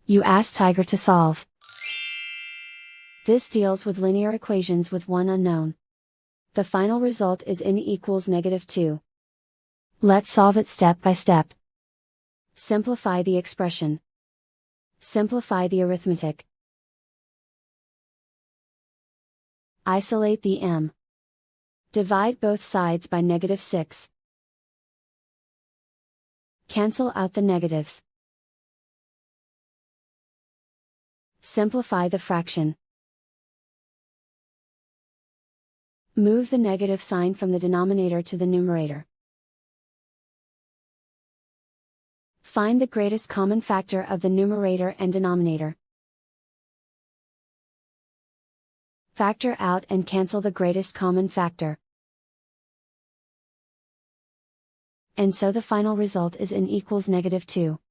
You ask Tiger to solve. This deals with linear equations with one unknown. The final result is n equals -2. Let's solve it step by step. Simplify the expression. Simplify the arithmetic. Isolate the m. Divide both sides by -6. Cancel out the negatives. Simplify the fraction. Move the negative sign from the denominator to the numerator. Find the greatest common factor of the numerator and denominator. Factor out and cancel the greatest common factor. And so the final result is n equals -2.